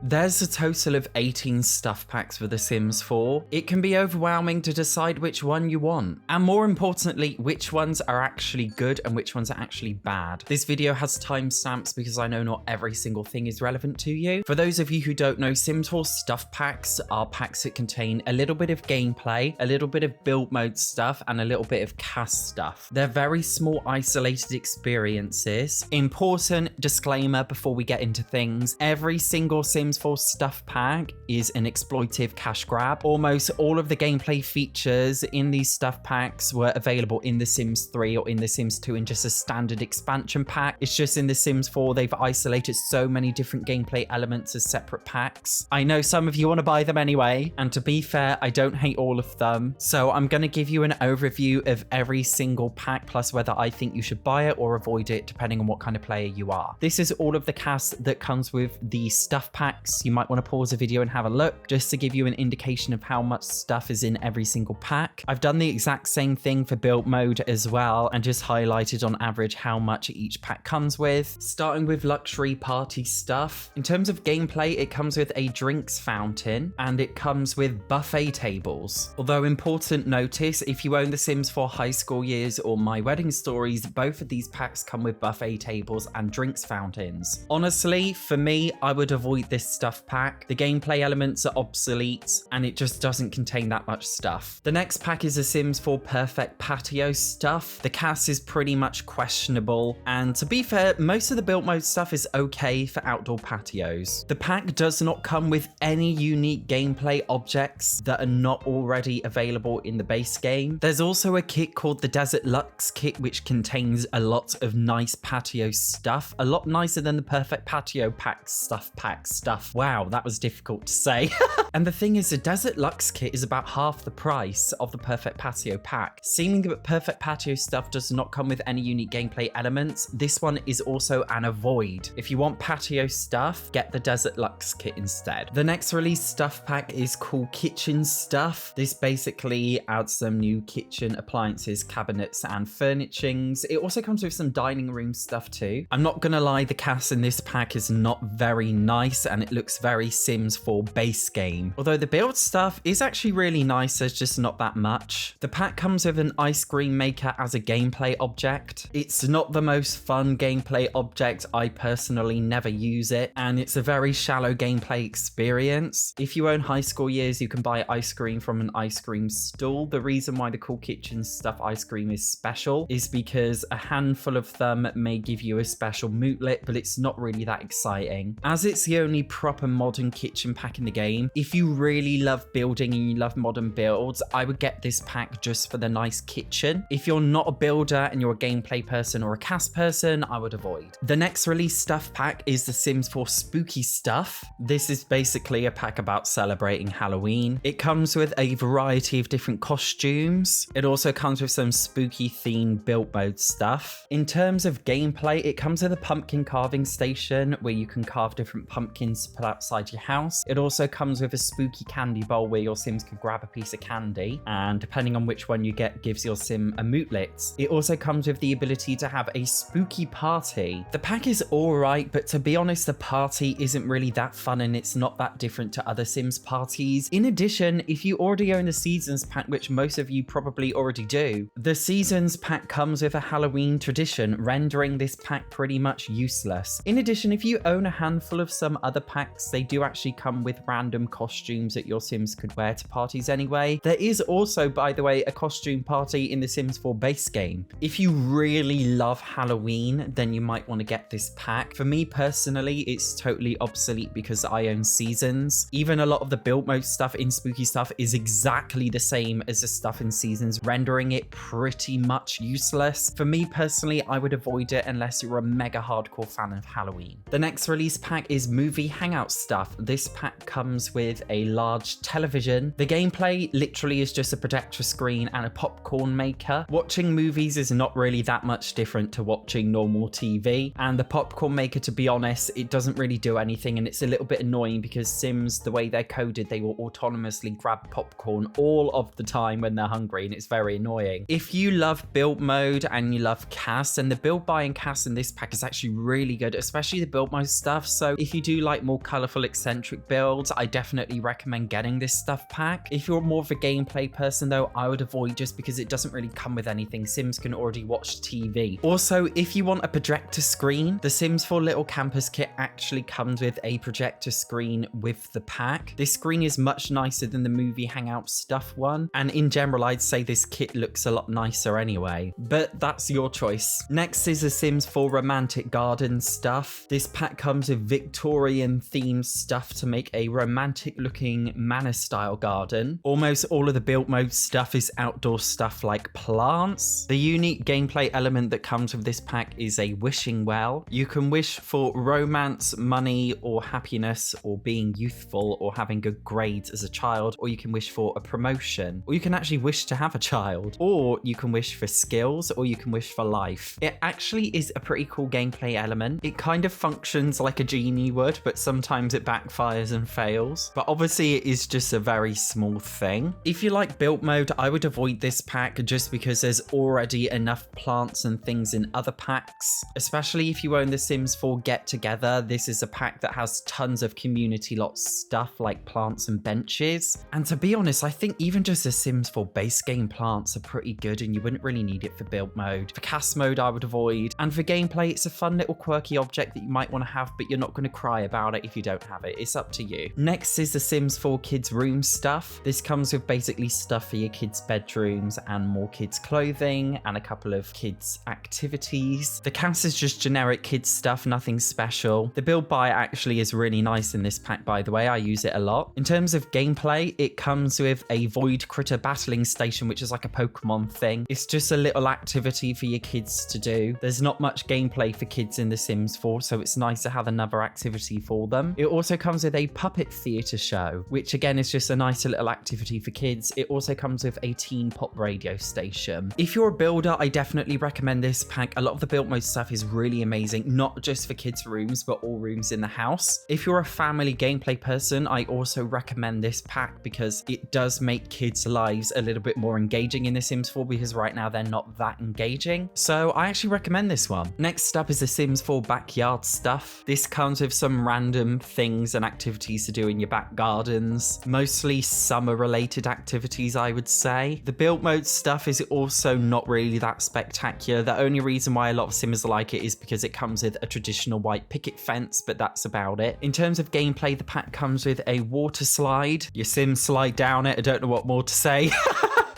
There's a total of 18 stuff packs for The Sims 4. It can be overwhelming to decide which one you want, and more importantly, which ones are actually good and which ones are actually bad. This video has timestamps because I know not every single thing is relevant to you. For those of you who don't know, Sims 4 stuff packs are packs that contain a little bit of gameplay, a little bit of build mode stuff, and a little bit of cast stuff. They're very small, isolated experiences. Important disclaimer before we get into things, every single Sims 4 stuff pack is an exploitive cash grab. Almost all of the gameplay features in these stuff packs were available in The Sims 3 or in The Sims 2 in just a standard expansion pack. It's just in The Sims 4 they've isolated so many different gameplay elements as separate packs. I know some of you want to buy them anyway, and to be fair, I don't hate all of them. So I'm going to give you an overview of every single pack, plus whether I think you should buy it or avoid it, depending on what kind of player you are. This is all of the cast that comes with the stuff packs. You might want to pause the video and have a look, just to give you an indication of how much stuff is in every single pack. I've done the exact same thing for build mode as well, and just highlighted on average how much each pack comes with. Starting with luxury party stuff. In terms of gameplay, it comes with a drinks fountain, and it comes with buffet tables. Although important notice, if you own The Sims 4 High School Years or My Wedding Stories, both of these packs come with buffet tables and drinks fountains. Honestly, for me, I would avoid this stuff pack. The gameplay elements are obsolete, and it just doesn't contain that much stuff. The next pack is The Sims 4 Perfect Patio stuff. The cast is pretty much questionable, and to be fair, most of the build mode stuff is okay for outdoor patios. The pack does not come with any unique gameplay objects that are not already available in the base game. There's also a kit called the Desert Luxe kit, which contains a lot of nice patio stuff, a lot nicer than the Perfect Patio pack stuff. Wow, that was difficult to say. And the thing is, the Desert Luxe kit is about half the price of the Perfect Patio pack. Seeming that Perfect Patio stuff does not come with any unique gameplay elements, this one is also an avoid. If you want patio stuff, get the Desert Luxe kit instead. The next release stuff pack is called Kitchen Stuff. This basically adds some new kitchen appliances, cabinets, and furnishings. It also comes with some dining room stuff too. I'm not gonna lie, the cast in this pack is not very nice, and it looks very Sims 4 base game. Although the build stuff is actually really nice, there's just not that much. The pack comes with an ice cream maker as a gameplay object. It's not the most fun gameplay object. I personally never use it, and it's a very shallow gameplay experience. If you own High School Years, you can buy ice cream from an ice cream stall. The reason why the Cool Kitchen Stuff ice cream is special is because a handful of them may give you a special mootlet, but it's not really that exciting. As it's the only proper modern kitchen pack in the game, if you really love building and you love modern builds, I would get this pack just for the nice kitchen. If you're not a builder and you're a gameplay person or a cast person, I would avoid. The next release stuff pack is The Sims 4 Spooky Stuff. This is basically a pack about celebrating Halloween. It comes with a variety of different costumes. It also comes with some spooky themed build mode stuff. In terms of gameplay, it comes with a pumpkin carving station where you can carve different pumpkins to put outside your house. It also comes with a spooky candy bowl where your Sims can grab a piece of candy, and depending on which one you get gives your Sim a mootlet. It also comes with the ability to have a spooky party. The pack is alright, but to be honest, the party isn't really that fun, and it's not that different to other Sims parties. In addition, if you already own the Seasons pack, which most of you probably already do, the Seasons pack comes with a Halloween tradition, rendering this pack pretty much useless. In addition, if you own a handful of some other packs, they do actually come with random costumes that your Sims could wear to parties anyway. There is also, by the way, a costume party in the Sims 4 base game. If you really love Halloween, then you might want to get this pack. For me personally, it's totally obsolete because I own Seasons. Even a lot of the build mode stuff in Spooky Stuff is exactly the same as the stuff in Seasons, rendering it pretty much useless. For me personally, I would avoid it unless you're a mega hardcore fan of Halloween. The next release pack is Movie Hangout Stuff. This pack comes with a large television. The gameplay literally is just a projector screen and a popcorn maker. Watching movies is not really that much different to watching normal TV, and the popcorn maker, to be honest, it doesn't really do anything, and it's a little bit annoying because Sims, the way they're coded, they will autonomously grab popcorn all of the time when they're hungry, and it's very annoying. If you love build mode and you love cast, and the build, buy, and cast in this pack is actually really good, especially the build mode stuff. So if you do like more more colorful, eccentric builds, I definitely recommend getting this stuff pack. If you're more of a gameplay person though, I would avoid just because it doesn't really come with anything. Sims can already watch TV. Also, if you want a projector screen, the Sims 4 Little Campus Kit actually comes with a projector screen with the pack. This screen is much nicer than the movie Hangout stuff one, and in general I'd say this kit looks a lot nicer anyway, but that's your choice. Next is the Sims 4 Romantic Garden stuff. This pack comes with Victorian themed stuff to make a romantic looking manor style garden. Almost all of the build mode stuff is outdoor stuff like plants. The unique gameplay element that comes with this pack is a wishing well. You can wish for romance, money, or happiness, or being youthful, or having good grades as a child, or you can wish for a promotion, or you can actually wish to have a child, or you can wish for skills, or you can wish for life. It actually is a pretty cool gameplay element. It kind of functions like a genie would, but sometimes it backfires and fails. But obviously it is just a very small thing. If you like build mode, I would avoid this pack just because there's already enough plants and things in other packs. Especially if you own the Sims 4 Get Together, this is a pack that has tons of community lot stuff like plants and benches. And to be honest, I think even just the Sims 4 base game plants are pretty good and you wouldn't really need it for build mode. For cast mode, I would avoid. And for gameplay, it's a fun little quirky object that you might want to have, but you're not going to cry about it if you don't have it. It's up to you. Next is the Sims 4 Kids Room stuff. This comes with basically stuff for your kids' bedrooms and more kids' clothing and a couple of kids' activities. The cast is just generic kids stuff, nothing special. The build buy actually is really nice in this pack, by the way. I use it a lot. In terms of gameplay, it comes with a Void Critter battling station, which is like a Pokemon thing. It's just a little activity for your kids to do. There's not much gameplay for kids in The Sims 4, so it's nice to have another activity for them. It also comes with a puppet theatre show, which again is just a nice little activity for kids. It also comes with a teen pop radio station. If you're a builder, I definitely recommend this pack. A lot of the build mode stuff is really amazing, not just for kids' rooms, but all rooms in the house. If you're a family gameplay person, I also recommend this pack because it does make kids' lives a little bit more engaging in The Sims 4, because right now they're not that engaging. So I actually recommend this one. Next up is The Sims 4 Backyard stuff. This comes with some random things and activities to do in your back gardens, mostly summer related activities, I would say. The build mode stuff is also not really that spectacular. The only reason why a lot of Sims like it is because it comes with a traditional white picket fence, but that's about it. In terms of gameplay, the pack comes with a water slide. Your Sims slide down it. I don't know what more to say.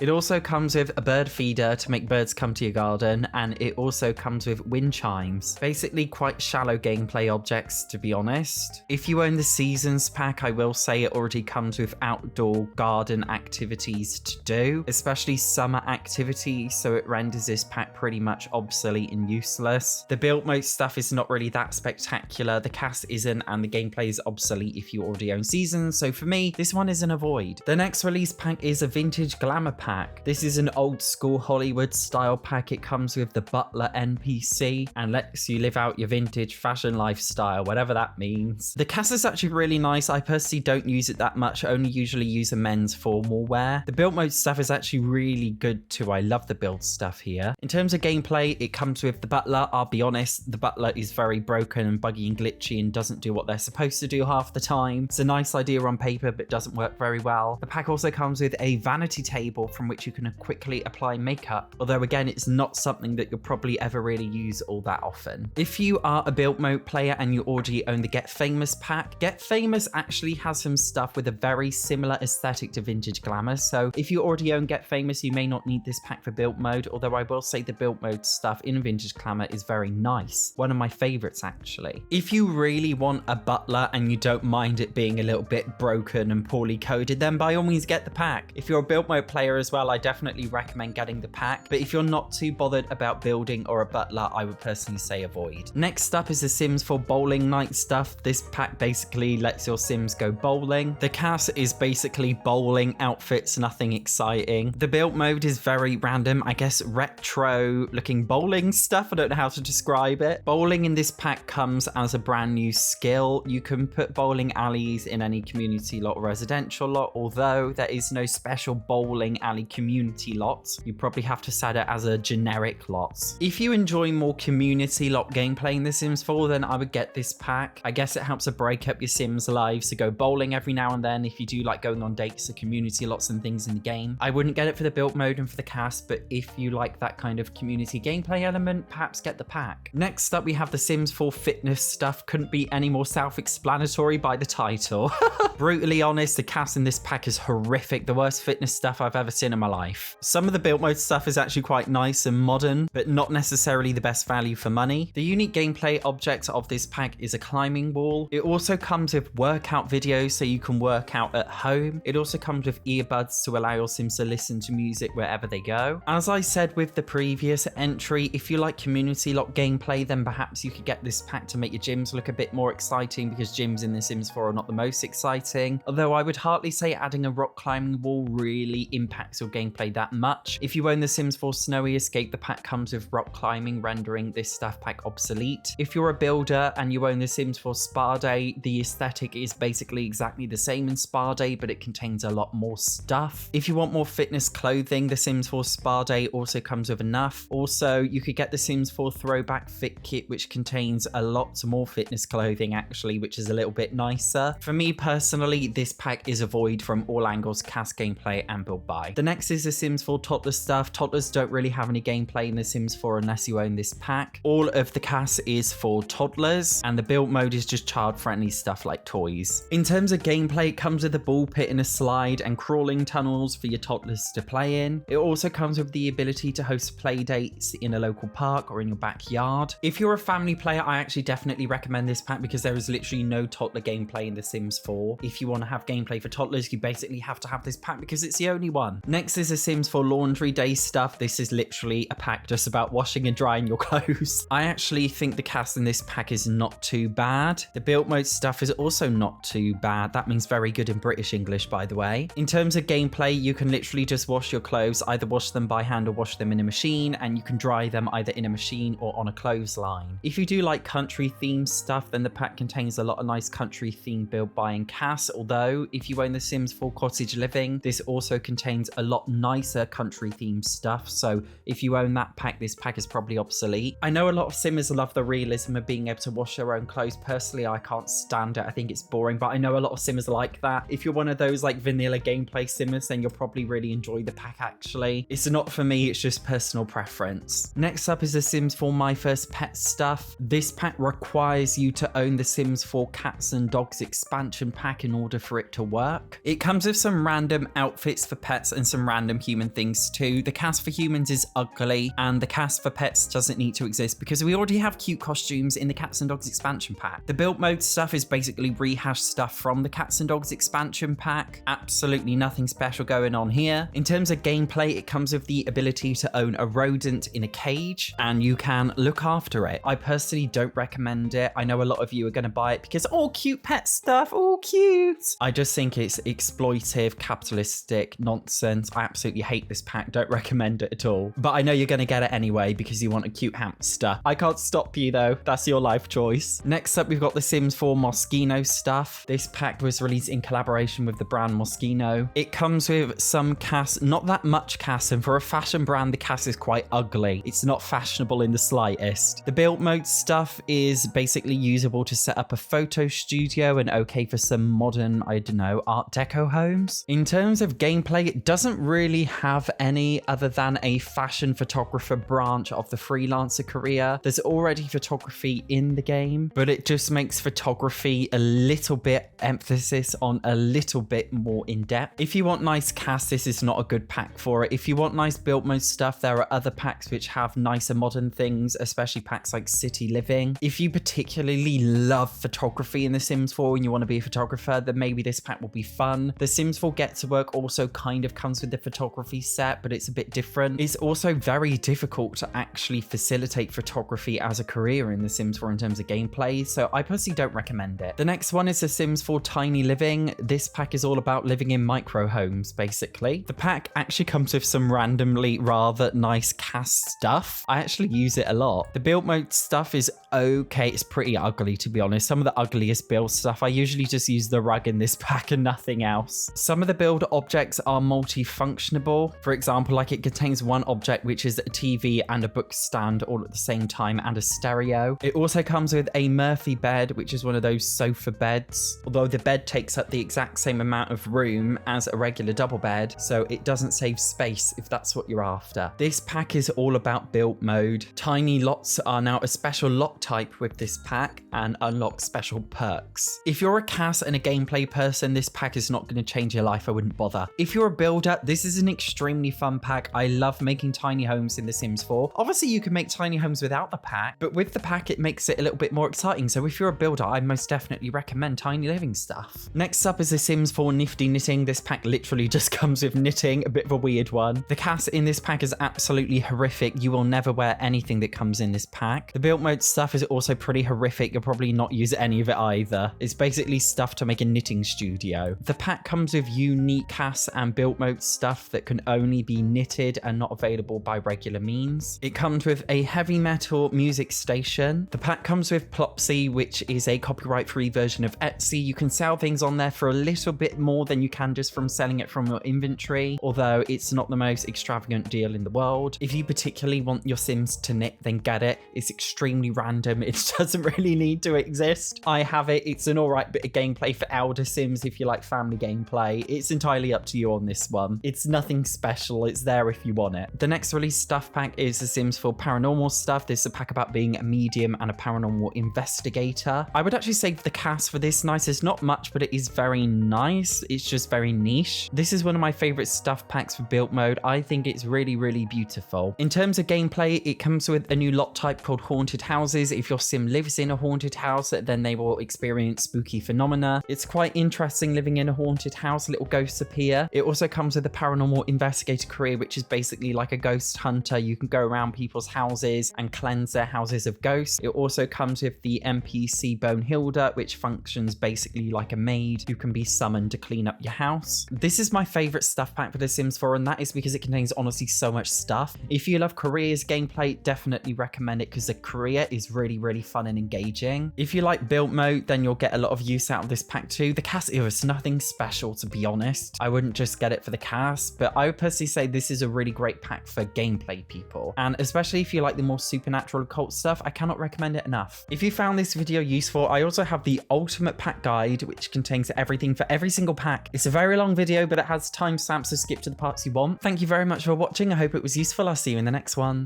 It also comes with a bird feeder to make birds come to your garden, and it also comes with wind chimes. Basically quite shallow gameplay objects, to be honest. If you own the Seasons pack, I will say it already comes with outdoor garden activities to do, especially summer activities, so it renders this pack pretty much obsolete and useless. The build mode stuff is not really that spectacular, the cast isn't, and the gameplay is obsolete if you already own Seasons, so for me, this one is an avoid. The next release pack is a vintage Glamour pack. This is an old school Hollywood style pack. It comes with the butler NPC and lets you live out your vintage fashion lifestyle, whatever that means. The cast is actually really nice. I personally don't use it that much. I only usually use a men's formal wear. The build mode stuff is actually really good too. I love the build stuff here. In terms of gameplay, it comes with the butler. I'll be honest, the butler is very broken and buggy and glitchy and doesn't do what they're supposed to do half the time. It's a nice idea on paper, but doesn't work very well. The pack also comes with a vanity table from which you can quickly apply makeup, although again it's not something that you'll probably ever really use all that often. If you are a build mode player and you already own the Get Famous pack, Get Famous actually has some stuff with a very similar aesthetic to vintage Glamour, so if you already own Get Famous you may not need this pack for build mode, although I will say the build mode stuff in vintage Glamour is very nice, one of my favorites actually. If you really want a butler and you don't mind it being a little bit broken and poorly coded, then by all means get the pack. If you're a build mode player as well, I definitely recommend getting the pack, but if you're not too bothered about building or a butler, I would personally say avoid. Next up is the Sims 4 Bowling Night stuff. This pack basically lets your Sims go bowling. The cast is basically bowling outfits, nothing exciting. The build mode is very random, I guess retro looking bowling stuff. I don't know how to describe it. Bowling in this pack comes as a brand new skill. You can put bowling alleys in any community lot or residential lot, although there is no special bowling Cali community lots. You probably have to set it as a generic lots. If you enjoy more community lot gameplay in The Sims 4, then I would get this pack. I guess it helps to break up your Sims lives, to go bowling every now and then if you do like going on dates or community lots and things in the game. I wouldn't get it for the build mode and for the cast, but if you like that kind of community gameplay element, perhaps get the pack. Next up, we have The Sims 4 fitness stuff. Couldn't be any more self-explanatory by the title. Brutally honest, the cast in this pack is horrific. The worst fitness stuff I've ever seen in my life. Some of the build mode stuff is actually quite nice and modern, but not necessarily the best value for money. The unique gameplay object of this pack is a climbing wall. It also comes with workout videos so you can work out at home. It also comes with earbuds to allow your Sims to listen to music wherever they go. As I said with the previous entry, if you like community lot gameplay, then perhaps you could get this pack to make your gyms look a bit more exciting, because gyms in The Sims 4 are not the most exciting. Although I would hardly say adding a rock climbing wall really impacts your gameplay that much. If you own The Sims 4 Snowy Escape, the pack comes with rock climbing, rendering this stuff pack obsolete. If you're a builder and you own The Sims 4 Spa Day, the aesthetic is basically exactly the same in Spa Day, but it contains a lot more stuff. If you want more fitness clothing, The Sims 4 Spa Day also comes with enough. Also, you could get The Sims 4 Throwback Fit Kit, which contains a lot more fitness clothing actually, which is a little bit nicer. For me personally, this pack is a void from all angles, cast gameplay and build buy. The next is The Sims 4 Toddler stuff. Toddlers don't really have any gameplay in The Sims 4 unless you own this pack. All of the cast is for toddlers, and the build mode is just child-friendly stuff like toys. In terms of gameplay, it comes with a ball pit and a slide and crawling tunnels for your toddlers to play in. It also comes with the ability to host play dates in a local park or in your backyard. If you're a family player, I actually definitely recommend this pack because there is literally no toddler gameplay in The Sims 4. If you want to have gameplay for toddlers, you basically have to have this pack because it's the only one. Next is The Sims 4 Laundry Day stuff. This is literally a pack just about washing and drying your clothes. I actually think the cast in this pack is not too bad. The build mode stuff is also not too bad. That means very good in British English, by the way. In terms of gameplay, you can literally just wash your clothes, either wash them by hand or wash them in a machine, and you can dry them either in a machine or on a clothesline. If you do like country themed stuff, then the pack contains a lot of nice country themed build buy and cast. Although if you own The Sims 4 Cottage Living, this also contains a lot nicer country themed stuff. So if you own that pack, this pack is probably obsolete. I know a lot of Simmers love the realism of being able to wash their own clothes. Personally, I can't stand it. I think it's boring, but I know a lot of Simmers like that. If you're one of those like vanilla gameplay Simmers, then you'll probably really enjoy the pack actually. It's not for me, it's just personal preference. Next up is The Sims 4 My First Pet stuff. This pack requires you to own The Sims 4 Cats and Dogs expansion pack in order for it to work. It comes with some random outfits for pets and some random human things too. The cast for humans is ugly, and the cast for pets doesn't need to exist because we already have cute costumes in the Cats and Dogs expansion pack. The build mode stuff is basically rehashed stuff from the Cats and Dogs expansion pack. Absolutely nothing special going on here. In terms of gameplay, it comes with the ability to own a rodent in a cage and you can look after it. I personally don't recommend it. I know a lot of you are going to buy it because, oh, cute pet stuff, oh, cute. I just think it's exploitive, capitalistic nonsense. I absolutely hate this pack. Don't recommend it at all. But I know you're going to get it anyway because you want a cute hamster. I can't stop you though. That's your life choice. Next up, we've got The Sims 4 Moschino stuff. This pack was released in collaboration with the brand Moschino. It comes with some cast, not that much cast, and for a fashion brand, the cast is quite ugly. It's not fashionable in the slightest. The build mode stuff is basically usable to set up a photo studio and okay for some modern, I don't know, Art Deco homes. In terms of gameplay, it doesn't really have any other than a fashion photographer branch of the freelancer career. There's already photography in the game, but it just makes photography a little bit emphasis on a little bit more in depth. If you want nice cast, this is not a good pack for it. If you want nice build mode stuff, there are other packs which have nicer modern things, especially packs like City Living. If you particularly love photography in The Sims 4 and you want to be a photographer, then maybe this pack will be fun. The Sims 4 Get to Work also kind of comes with the photography set, but it's a bit different. It's also very difficult to actually facilitate photography as a career in The Sims 4 in terms of gameplay, so I personally don't recommend it. The next one is The Sims 4 Tiny Living. This pack is all about living in micro homes, basically. The pack actually comes with some randomly rather nice cast stuff. I actually use it a lot. The build mode stuff is okay. It's pretty ugly, to be honest. Some of the ugliest build stuff, I usually just use the rug in this pack and nothing else. Some of the build objects are multi multifunctionable. For example, like it contains one object, which is a TV and a book stand all at the same time, and a stereo. It also comes with a Murphy bed, which is one of those sofa beds, although the bed takes up the exact same amount of room as a regular double bed, so it doesn't save space if that's what you're after. This pack is all about build mode. Tiny lots are now a special lot type with this pack and unlock special perks. If you're a CAS and a gameplay person, this pack is not going to change your life. I wouldn't bother. If you're a builder, this is an extremely fun pack. I love making tiny homes in The Sims 4. Obviously, you can make tiny homes without the pack, but with the pack, it makes it a little bit more exciting. So if you're a builder, I most definitely recommend tiny living stuff. Next up is The Sims 4 Nifty Knitting. This pack literally just comes with knitting, a bit of a weird one. The CAS in this pack is absolutely horrific. You will never wear anything that comes in this pack. The build mode stuff is also pretty horrific. You'll probably not use any of it either. It's basically stuff to make a knitting studio. The pack comes with unique CAS and build mode stuff that can only be knitted and not available by regular means. It comes with a heavy metal music station. The pack comes with Plopsy, which is a copyright-free version of Etsy. You can sell things on there for a little bit more than you can just from selling it from your inventory, although it's not the most extravagant deal in the world. If you particularly want your Sims to knit, then get it. It's extremely random. It doesn't really need to exist. I have it. It's an alright bit of gameplay for elder Sims if you like family gameplay. It's entirely up to you on this one. It's nothing special. It's there if you want it. The next release stuff pack is The Sims 4 Paranormal stuff. This is a pack about being a medium and a paranormal investigator. I would actually say the CAS for this nice is not much, but it is very nice. It's just very niche. This is one of my favorite stuff packs for build mode. I think it's really, really beautiful. In terms of gameplay, it comes with a new lot type called Haunted Houses. If your Sim lives in a haunted house, then they will experience spooky phenomena. It's quite interesting living in a haunted house. Little ghosts appear. It also comes with a paranormal investigator career, which is basically like a ghost hunter. You can go around people's houses and cleanse their houses of ghosts. It also comes with the NPC Bonehilda, which functions basically like a maid who can be summoned to clean up your house. This is my favorite stuff pack for The Sims 4, and that is because it contains honestly so much stuff. If you love careers gameplay, definitely recommend it because the career is really, really fun and engaging. If you like build mode, then you'll get a lot of use out of this pack too. The CAS is nothing special, to be honest. I wouldn't just get it for the CAS, but I would personally say this is a really great pack for gameplay people. And especially if you like the more supernatural occult stuff, I cannot recommend it enough. If you found this video useful, I also have the ultimate pack guide, which contains everything for every single pack. It's a very long video, but it has timestamps, so skip to the parts you want. Thank you very much for watching. I hope it was useful. I'll see you in the next one.